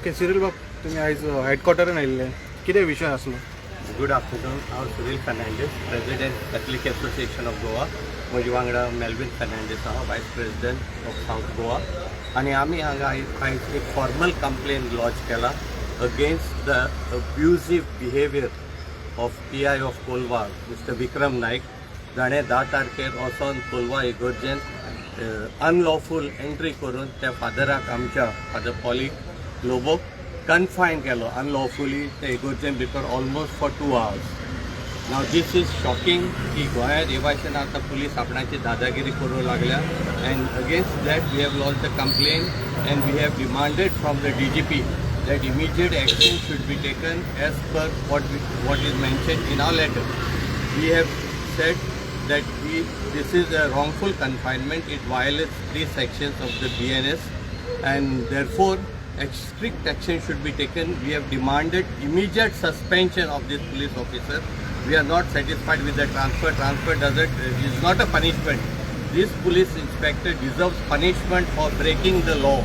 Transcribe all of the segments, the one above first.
Okay Cyril बाब तुम्ही आयज हेडक्वॉर्टरान आयिल्ले कितें विशय आसलो? Good afternoon. हांव Sunil Fernandes, president Catholic association of Goa. म्हजे वांगडा मेल्विन फर्नांडीस आहा, vice president of south Goa. आनी आमी हांगा आयज एक फॉर्मल कंप्लेन लॉन्च केला against the abusive behaviour of PI of Colva mister Vikram Naik. जाणें 10 तारखेर वचोन कोलवा इगर्जेंत अनलॉफूल एंट्री करून त्या फादराक आमच्या फादर पॉली लोबोक कन्फाइन केलो अनलॉफुली ते इगर्जेन भितर almost for 2 hours. Now this is shocking की गोंयांत हे भाशेन आतां पुलीस आपणाची दादागिरी करूंक लागल्या. And against that we have launch a complain and we have demanded from the DGP that immediate action should be taken as per what is mentioned in our letter. We have said that this is a wrongful confinement. It violates 3 sections of the BNS and therefore strict action should be taken. We have demanded immediate suspension of this police officer. We are not satisfied with the transfer. Transfer is not a punishment. This police inspector deserves punishment for breaking the law.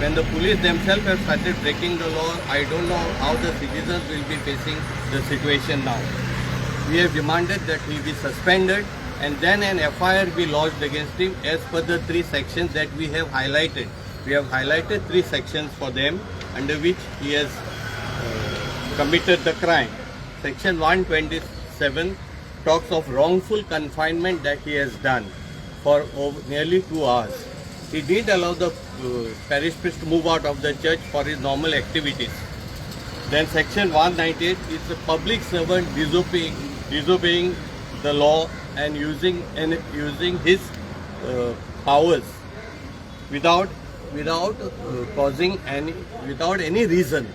When the police themselves have started breaking the law, I don't know how the citizens will be facing the situation now. We have demanded that he be suspended and then an FIR be lodged against him as per the 3 sections that we have highlighted. We have highlighted 3 sections for them under which he has committed the crime. Section 127 talks of wrongful confinement that he has done for nearly 2 hours. He did allow the parish priest to move out of the church for his normal activities. Then section 198 is a public servant disobeying the law and using his powers without any reason.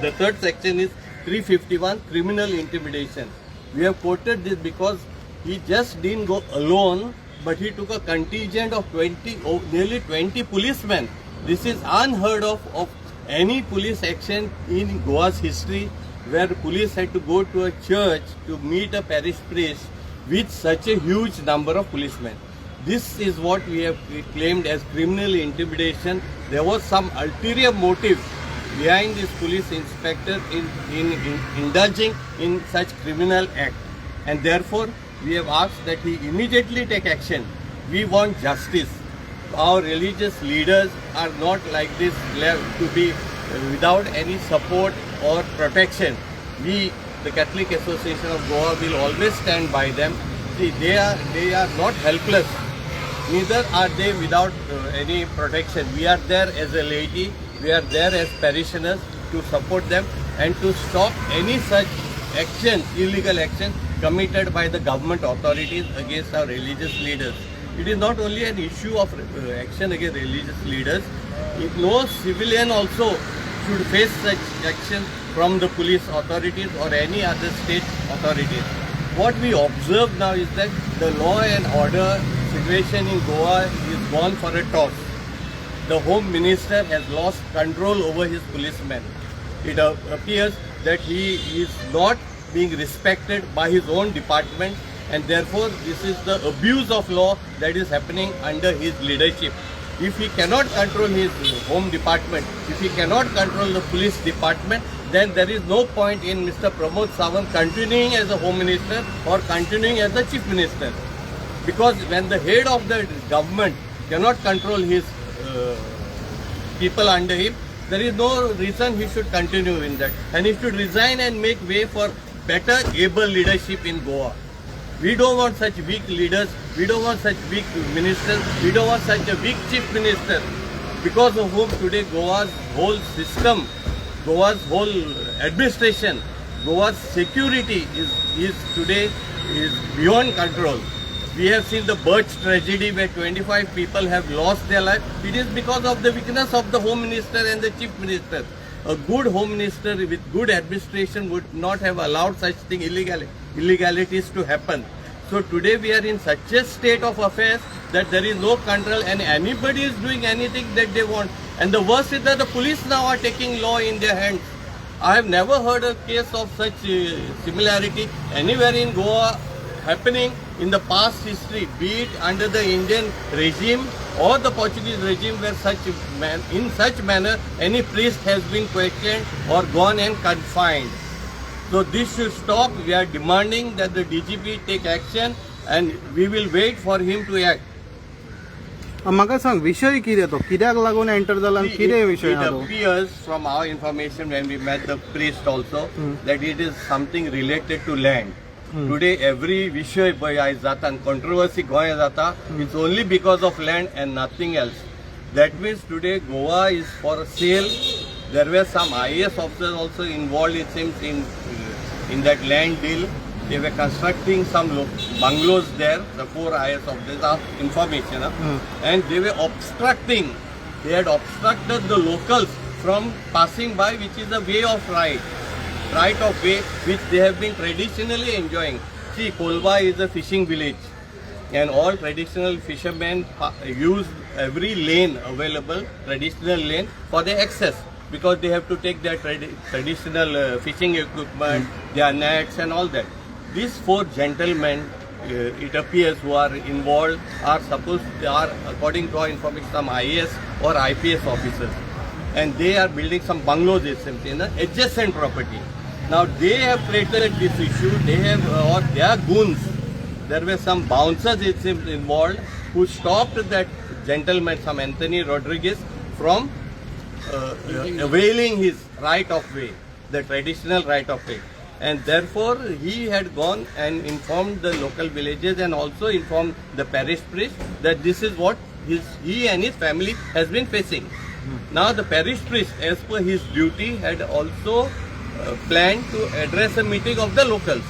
The third section is 351 criminal intimidation. We have quoted this because he just didn't go alone, but he took a contingent of nearly 20 policemen. This is unheard of any police action in Goa's history, where police had to go to a church to meet a parish priest with such a huge number of policemen. This is what we have claimed as criminal intimidation. There was some ulterior motive behind this police inspector in indulging in such criminal act, and therefore we have asked that he immediately take action. We want justice. Our religious leaders are not like this, to be without any support or protection. We, the Catholic Association of Goa, will always stand by them. See, they are not helpless. Neither are they without any protection. We are there as a laity. We are there as parishioners to support them and to stop any such actions, illegal actions committed by the government authorities against our religious leaders. It is not only an issue of action against religious leaders. No civilian also should face such action from the police authorities or any other state authorities. What we observe now is that the law and order situation in Goa is gone for a toss. The Home Minister has lost control over his policemen. It appears that he is not being respected by his own department, and therefore this is the abuse of law that is happening under his leadership. If he cannot control his home department, if he cannot control the police department, then there is no point in Mr. Pramod Sawant continuing as a home minister or continuing as the chief minister. Because when the head of the government cannot control his people under him, there is no reason he should continue in that, and he should resign and make way for better able leadership in Goa. We don't want such weak leaders. We don't want such weak ministers. We don't want such a weak chief minister, because of whom today Goa's whole system, Goa's whole administration, Goa's security is today beyond control. We have seen the Birch tragedy where 25 people have lost their life. It is because of the weakness of the Home Minister and the Chief Minister. A good Home Minister with good administration would not have allowed such illegalities to happen. So today we are in such a state of affairs that there is no control and anybody is doing anything that they want. And the worst is that the police now are taking law in their hands. I have never heard a case of such similarity anywhere in Goa happening in the past history, be it under the Indian regime or the Portuguese regime where in such manner any priest has been questioned or gone and confined. So this should stop. We are demanding that the DGP take action and we will wait for him to act. म्हाका सांग विशय कितें तो कित्याक लागून enter जाला आनी कितें विशय It आहा तो appears from our information when we met the priest also that it is something related to land. Today every vishay pळय जाता and controversy गोंय जाता, it's only because of land and nothing else. That means today Goa is for sale. There were some IAS officers also involved, it seems, in that land deal. They were constructing some bungalows there, the 4 IAS officers, are information, and they were obstructing. They had obstructed the locals from passing by, which is a way of right of way, which they have been traditionally enjoying. See, Kolba is a fishing village, and all traditional fishermen use every lane available, traditional lane, for their access, because they have to take their traditional fishing equipment, their nets and all that. These 4 gentlemen, it appears, who are involved are according to our information, some IAS or IPS officers, and they are building some bungalows in an adjacent property. Now they have created this issue. They have, or their goons, there were some bouncers it seems involved, who stopped that gentleman, some Anthony Rodriguez, from availing his right of way, the traditional right of way. And therefore he had gone and informed the local villages and also informed the parish priest that this is what he and his family has been facing. Now the parish priest, as per his duty, had also planned to address a meeting of the locals.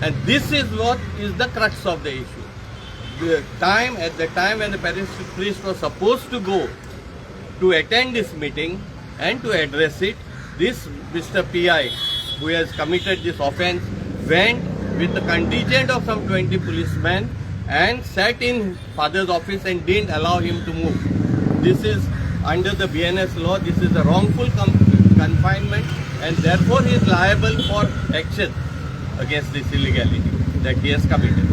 And this is what is the crux of the issue. At the time when the parish priest was supposed to go to attend this meeting and to address it, this Mr. PI, who has committed this offence, went with a contingent of some 20 policemen and sat in father's office and didn't allow him to move. This is under the BNS law, this is a wrongful confinement, and therefore he is liable for action against this illegality that he has committed.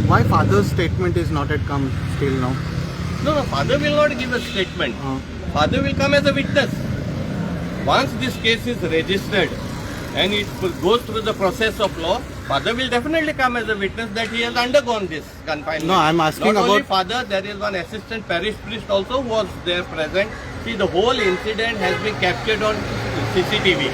Why father's statement is not yet come still now? No, father will not give a statement. Father will come as a witness. Once this case is registered and it goes through the process of law, father will definitely come as a witness that he has undergone this confinement. No, I'm asking Not only about father, there is one assistant parish priest also who was there present. See, the whole incident has been captured on CCTV.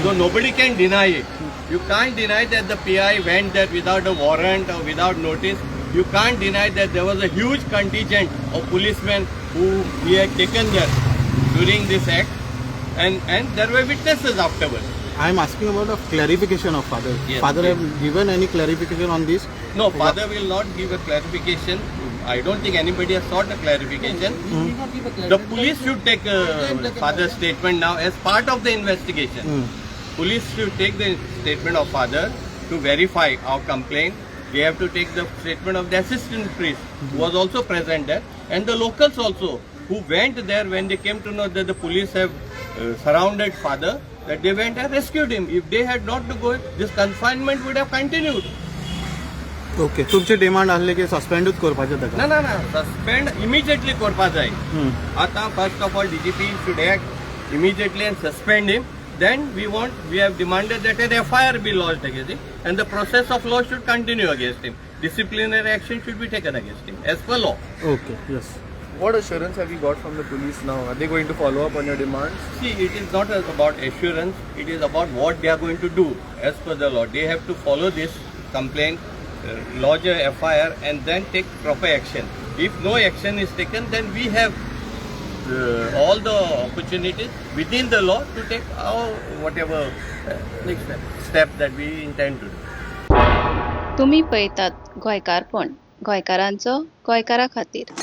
So nobody can deny it. You can't deny that the PI went there without a warrant or without notice. You can't deny that there was a huge contingent of policemen who he had taken there during this act, and there were witnesses afterwards. I am asking about a clarification of father. Yes, Father yes. have given any clarification on this? No, father will not give a clarification. I don't think anybody has sought a clarification. The police should take father's statement now as part of the investigation. Police should take the statement of father to verify our complaint. They have to take the statement of the assistant priest who was also present there, and the locals also who went there when they came to know that the police have surrounded father, that they went and rescued him. If they had not to go, this confinement would have continued. Okay तुमचे demand आसले की सस्पेंडूच करपाचें ताका ना suspend immediately करपा जाय. आता first of all DGP should act immediately and suspend him. Then we have demanded that an FIR be lodged against him, and the process of law should continue against him. Disciplinary action should be taken against him as per law. Okay, yes. What assurance have you got from the police now? Are they going to follow up on your demands? See, it is not about assurance, it is about what they are going to do as per the law. They have to follow this complaint, lodge a FIR, and then take proper action. If no action is taken, then we have all the opportunities within the law to take our whatever next step that we intend to do. तुम्ही पळयतात गोंयकारपण, गोंयकारांचो गोंयकारा खातीर.